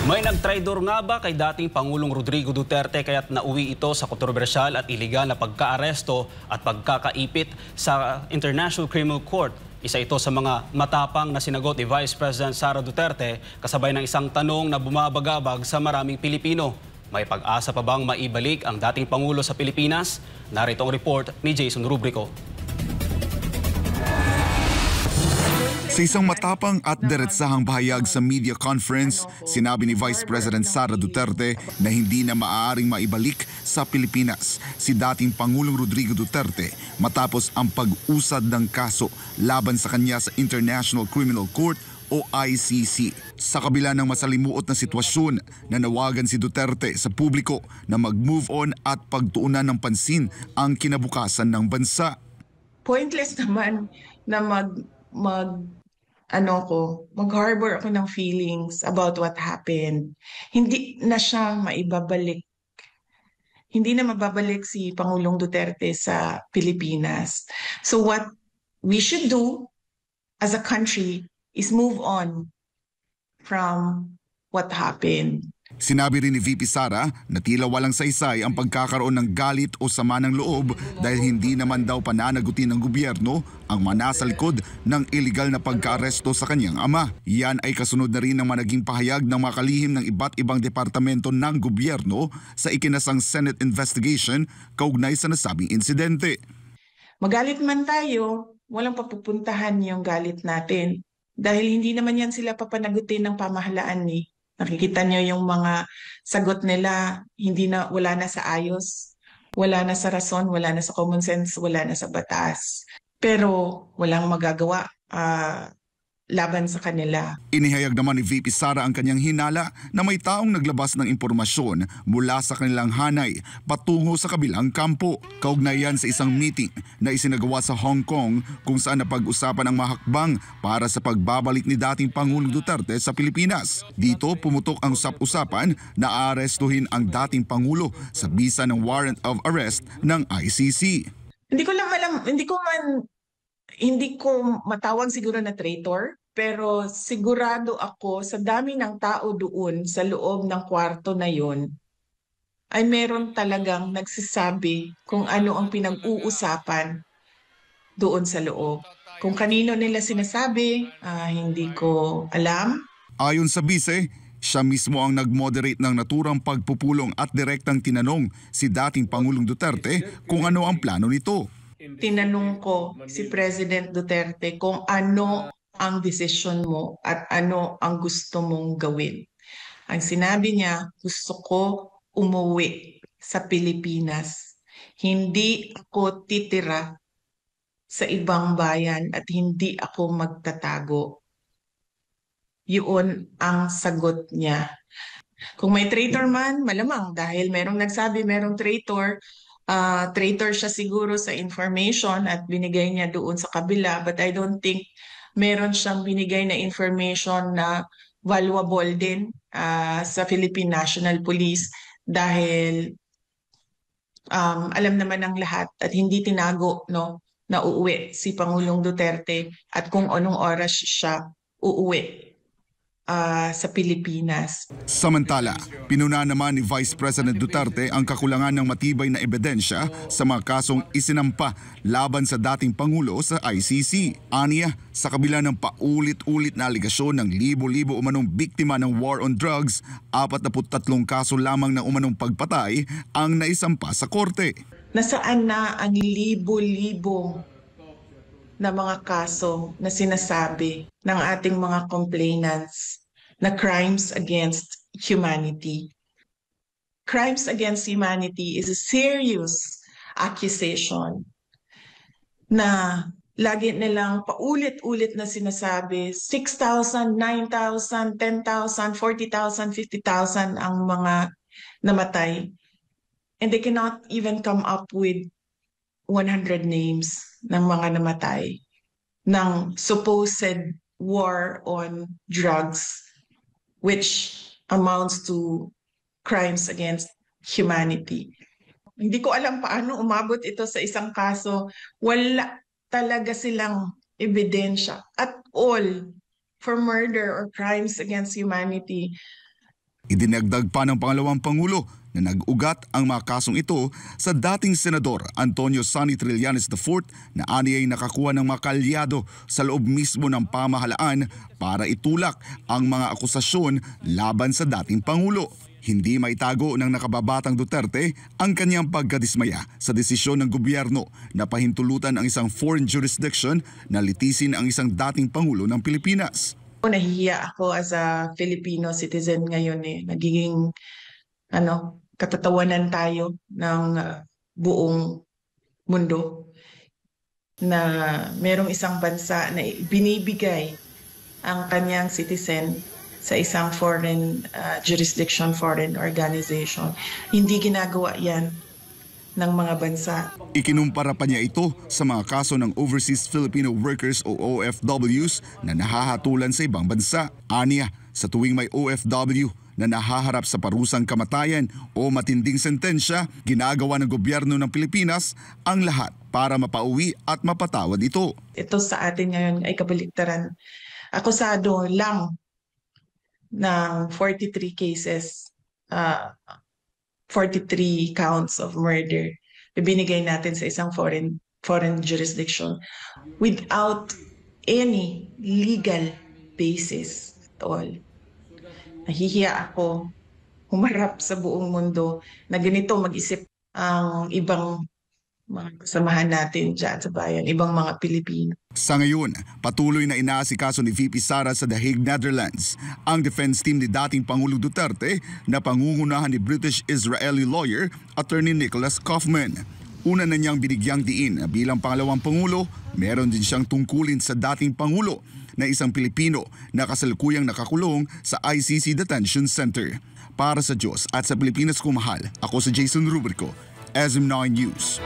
May nagtraidor nga ba kay dating Pangulong Rodrigo Duterte kaya't nauwi ito sa kontrobersyal at iligal na pagkaaresto at pagkakaipit sa International Criminal Court? Isa ito sa mga matapang na sinagot ni Vice President Sara Duterte kasabay ng isang tanong na bumabagabag sa maraming Pilipino. May pag-asa pa bang maibalik ang dating Pangulo sa Pilipinas? Narito ang report ni Jason Rubrico. Sa isang matapang at diretsahang bahayag sa media conference, sinabi ni Vice President Sara Duterte na hindi na maaaring maibalik sa Pilipinas si dating Pangulong Rodrigo Duterte matapos ang pag-usad ng kaso laban sa kanya sa International Criminal Court o ICC. Sa kabila ng masalimuot na sitwasyon, nanawagan si Duterte sa publiko na mag-move on at pagtuunan ng pansin ang kinabukasan ng bansa. Pointless naman na mag-harbor ako ng feelings about what happened. Hindi na siya maibabalik. Hindi na mababalik si Pangulong Duterte sa Pilipinas. So what we should do as a country is move on from what happened. Sinabi rin ni VP Sara na tila walang saysay ang pagkakaroon ng galit o sama ng loob dahil hindi naman daw pananagutin ng gobyerno ang manasa likod ng iligal na pagkaaresto sa kanyang ama. Yan ay kasunod na rin ng managing pahayag ng mga kalihim ng iba't ibang departamento ng gobyerno sa ikinasang Senate investigation kaugnay sa nasabing insidente. Magalit man tayo, walang papupuntahan yung galit natin dahil hindi naman yan sila papanagutin ng pamahalaan ni. Nakikita niyo yung mga sagot nila, wala na sa ayos, wala na sa rason, wala na sa common sense, wala na sa batas. Pero walang magagawa laban sa kanila. Inihayag naman ni VP Sara ang kanyang hinala na may taong naglabas ng impormasyon mula sa kanilang hanay patungo sa kabilang kampo. Kaugnay yan sa isang meeting na isinagawa sa Hong Kong kung saan napag-usapan ang mahakbang para sa pagbabalik ni dating Pangulong Duterte sa Pilipinas. Dito pumutok ang usap-usapan na aarestuhin ang dating Pangulo sa bisa ng warrant of arrest ng ICC. Hindi ko matawag siguro na traitor, pero sigurado ako sa dami ng tao doon sa loob ng kwarto na yon ay meron talagang nagsasabi kung ano ang pinag-uusapan doon sa loob. Kung kanino nila sinasabi, hindi ko alam. Ayon sa bise, siya mismo ang nag-moderate ng naturang pagpupulong at direktang tinanong si dating Pangulong Duterte kung ano ang plano nito. Tinanong ko si President Duterte kung ano ang desisyon mo at ano ang gusto mong gawin. Ang sinabi niya, gusto ko umuwi sa Pilipinas. Hindi ako titira sa ibang bayan at hindi ako magtatago. Yun ang sagot niya. Kung may traitor man, malamang dahil merong nagsabi merong traitor, traitor siya siguro sa information at binigay niya doon sa kabila, but I don't think meron siyang binigay na information na valuable din sa Philippine National Police dahil alam naman ng lahat at hindi tinago na uuwi si Pangulong Duterte at kung anong oras siya uuwi sa Pilipinas. Samantala, pinuna naman ni Vice President Duterte ang kakulangan ng matibay na ebidensya sa mga kasong isinampa laban sa dating Pangulo sa ICC. Aniya, sa kabila ng paulit-ulit na aligasyon ng libo-libo umanong biktima ng war on drugs, 43 kaso lamang ng umanong pagpatay ang naisampa sa korte. Nasaan na ang libo-libo na mga kaso na sinasabi ng ating mga complainants na crimes against humanity? Crimes against humanity is a serious accusation na lagi nilang paulit-ulit na sinasabi 6,000, 9,000, 10,000, 40,000, 50,000 ang mga namatay. And they cannot even come up with 100 names ng mga namatay ng supposed war on drugs, which amounts to crimes against humanity. Hindi ko alam paano umabot ito sa isang kaso. Wala talaga silang ebidensya at all for murder or crimes against humanity. Idinagdag pa ng pangalawang Pangulo na nag-ugat ang mga kasong ito sa dating Senador Antonio Sonny Trillanes IV na aniyay nakakuha ng mga kaalyado sa loob mismo ng pamahalaan para itulak ang mga akusasyon laban sa dating Pangulo. Hindi maitago ng nakababatang Duterte ang kanyang pagkadismaya sa desisyon ng gobyerno na pahintulutan ang isang foreign jurisdiction na litisin ang isang dating Pangulo ng Pilipinas. Nahihiya ako as a Filipino citizen ngayon nagiging katatawanan tayo ng buong mundo na merong isang bansa na binibigay ang kanyang citizen sa isang foreign jurisdiction, foreign organization. Hindi ginagawa yan ng mga bansa. Ikinumpara pa niya ito sa mga kaso ng Overseas Filipino Workers o OFWs na nahahatulan sa ibang bansa. Aniya, sa tuwing may OFW na nahaharap sa parusang kamatayan o matinding sentensya, ginagawa ng gobyerno ng Pilipinas ang lahat para mapauwi at mapatawad ito. Ito sa atin ngayon ay kabaliktaran. Akusado lang ng 43 cases, 43 counts of murder, ibinigay natin sa isang foreign jurisdiction without any legal basis at all. Nahihiya ako humarap sa buong mundo na ganito mag-isip ang ibang mga kasamahan natin dyan sa bayan, ibang mga Pilipino. Sa ngayon, patuloy na inaasikaso ni VP Sara sa The Hague, Netherlands ang defense team ni dating Pangulo Duterte na pangungunahan ni British-Israeli lawyer Attorney Nicholas Kaufman. Una na niyang binigyang diin na bilang pangalawang Pangulo, meron din siyang tungkulin sa dating Pangulo na isang Pilipino na kasalukuyang nakakulong sa ICC Detention Center. Para sa Diyos at sa Pilipinas ko mahal, ako si Jason Rubrico, SM9 News.